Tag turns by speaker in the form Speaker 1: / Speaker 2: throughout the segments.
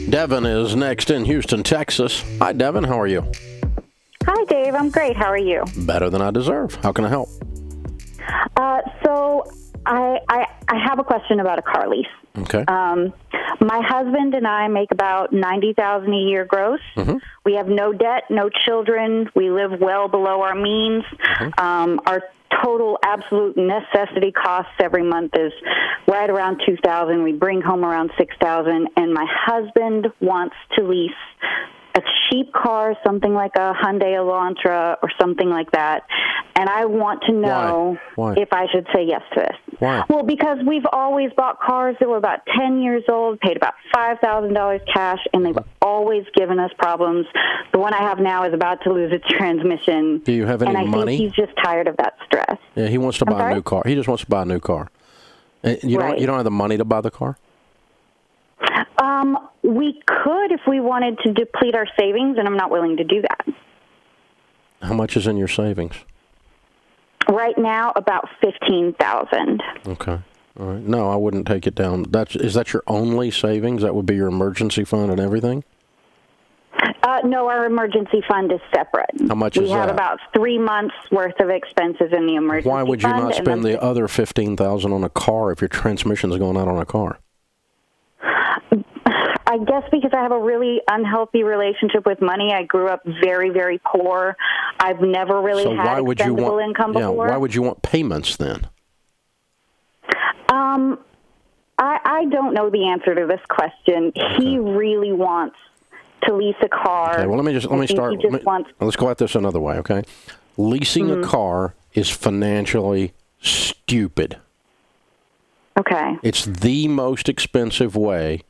Speaker 1: Devin is next in Houston, Texas. Hi, Devin. How are you?
Speaker 2: Hi, Dave. I'm great. How are you?
Speaker 1: Better than I deserve. How can I help?
Speaker 2: So I have a question about a car lease.
Speaker 1: Okay.
Speaker 2: My husband and I make about $90,000 a year gross.
Speaker 1: Mm-hmm.
Speaker 2: We have no debt, no children. We live well below our means.
Speaker 1: Mm-hmm.
Speaker 2: Our total absolute necessity costs every month is right around $2,000. We bring home around $6,000, and my husband wants to lease a cheap car, something like a Hyundai Elantra or something like that. And I want to know
Speaker 1: Why?
Speaker 2: if I should say yes to this.
Speaker 1: Why?
Speaker 2: Well, because we've always bought cars that were about 10 years old, paid about $5,000 cash, and they've always given us problems. The one I have now is about to lose its transmission.
Speaker 1: Do you have any money?
Speaker 2: And I think he's just tired of that stress.
Speaker 1: Yeah, he wants to buy a new car. He just wants to buy a new car. You don't have the money to buy the car?
Speaker 2: We could if we wanted to deplete our savings, and I'm not willing to do that.
Speaker 1: How much is in your savings?
Speaker 2: Right now, about $15,000.
Speaker 1: Okay. All right. No, I wouldn't take it down. Is that your only savings? That would be your emergency fund and everything?
Speaker 2: No, our emergency fund is separate.
Speaker 1: How much is that?
Speaker 2: We have about 3 months worth of expenses in the emergency fund.
Speaker 1: Why would you not spend the other $15,000 on a car if your transmission's going out on a car?
Speaker 2: I guess because I have a really unhealthy relationship with money. I grew up very, very poor. I've never really had expendable income before.
Speaker 1: Why would you want payments then?
Speaker 2: I don't know the answer to this question. Okay. He really wants to lease a car.
Speaker 1: Okay, well, let's go at this another way, okay? Leasing a car is financially stupid.
Speaker 2: Okay.
Speaker 1: It's the most expensive way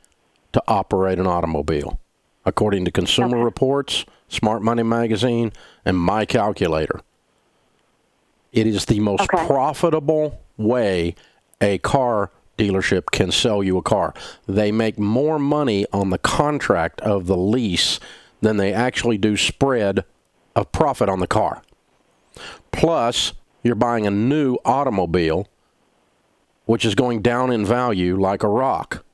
Speaker 1: to operate an automobile, according to Consumer Reports, Smart Money Magazine, and My Calculator. It is the most profitable way a car dealership can sell you a car. They make more money on the contract of the lease than they actually do spread of profit on the car. Plus, you're buying a new automobile, which is going down in value like a rock.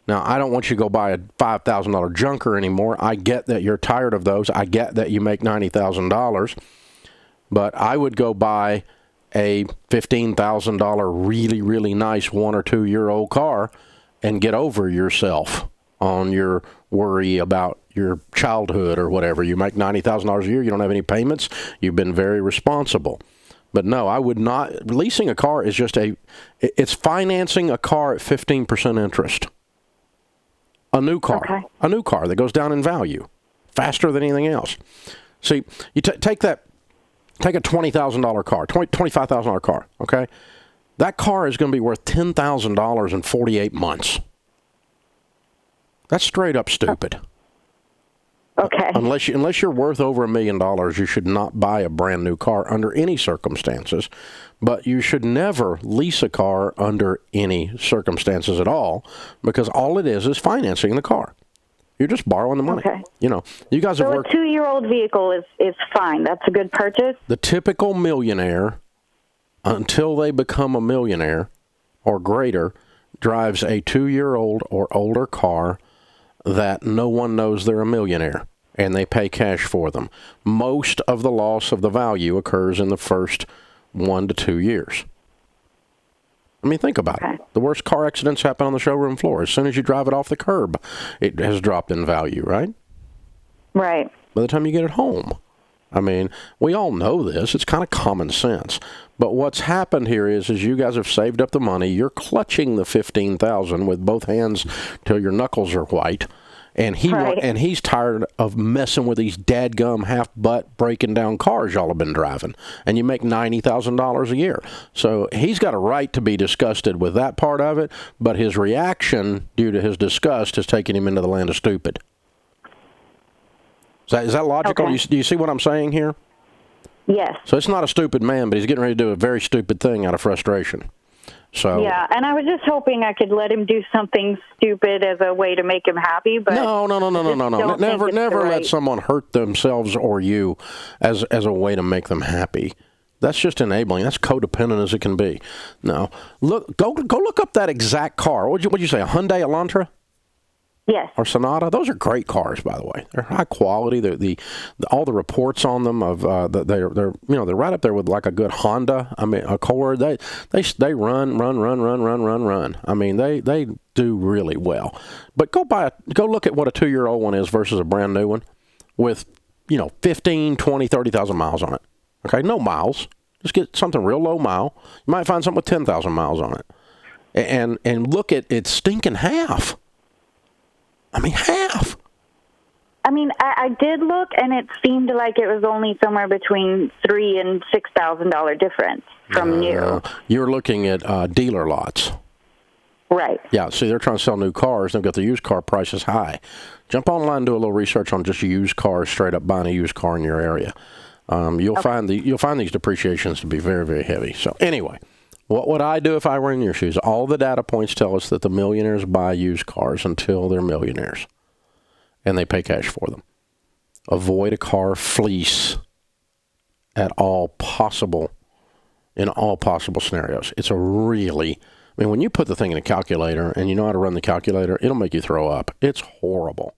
Speaker 1: Now, I don't want you to go buy a $5,000 junker anymore. I get that you're tired of those. I get that you make $90,000. But I would go buy a $15,000 really, really nice 1 or 2 year old car and get over yourself on your worry about your childhood or whatever. You make $90,000 a year. You don't have any payments. You've been very responsible. But no, I would not. Leasing a car is it's financing a car at 15% interest. A new car. Okay. A new car that goes down in value faster than anything else. See, you take a $20,000 car, $25,000 car, okay? That car is going to be worth $10,000 in 48 months. That's straight up stupid.
Speaker 2: Okay.
Speaker 1: Unless you're worth over $1 million, you should not buy a brand new car under any circumstances. But you should never lease a car under any circumstances at all, because all it is financing the car. You're just borrowing the money. Okay. You guys have worked.
Speaker 2: So a 2-year-old vehicle is fine. That's a good purchase.
Speaker 1: The typical millionaire, until they become a millionaire or greater, drives a 2-year-old or older car that no one knows they're a millionaire, and they pay cash for them. Most of the loss of the value occurs in the first 1 to 2 years. I mean, think about it. The worst car accidents happen on the showroom floor. As soon as you drive it off the curb, it has dropped in value, right?
Speaker 2: Right.
Speaker 1: By the time you get it home. I mean, we all know this. It's kind of common sense. But what's happened here is you guys have saved up the money. You're clutching the $15,000 with both hands till your knuckles are white. And he's tired of messing with these dadgum half-butt breaking down cars y'all have been driving. And you make $90,000 a year. So he's got a right to be disgusted with that part of it, but his reaction due to his disgust is taking him into the land of stupid. Is that logical?
Speaker 2: Okay.
Speaker 1: Do you see what I'm saying here?
Speaker 2: Yes.
Speaker 1: So it's not a stupid man, but he's getting ready to do a very stupid thing out of frustration. So
Speaker 2: yeah, and I was just hoping I could let him do something stupid as a way to make him happy. But
Speaker 1: no. Never let someone hurt themselves or you as a way to make them happy. That's just enabling. That's codependent as it can be. No, go look up that exact car. What'd you say? A Hyundai Elantra?
Speaker 2: Yes.
Speaker 1: or Sonata. Those are great cars, by the way. They're high quality. They're all the reports on them of they're right up there with like a good Honda. I mean, Accord. They run. I mean, they do really well. But go look at what a 2-year-old one is versus a brand new one with 15, 20, 30,000 miles on it. Okay, no miles. Just get something real low mile. You might find something with 10,000 miles on it, and look at its stinking half. I mean, half.
Speaker 2: I mean, I did look, and it seemed like it was only somewhere between $3,000 and $6,000 difference from new.
Speaker 1: You're looking at dealer lots.
Speaker 2: Right.
Speaker 1: Yeah, see, they're trying to sell new cars. They've got the used car prices high. Jump online and do a little research on just used cars, straight up buying a used car in your area. You'll find these depreciations to be very, very heavy. So anyway, what would I do if I were in your shoes? All the data points tell us that the millionaires buy used cars until they're millionaires, and they pay cash for them. Avoid a car fleece in all possible scenarios. It's when you put the thing in a calculator and you know how to run the calculator, it'll make you throw up. It's horrible.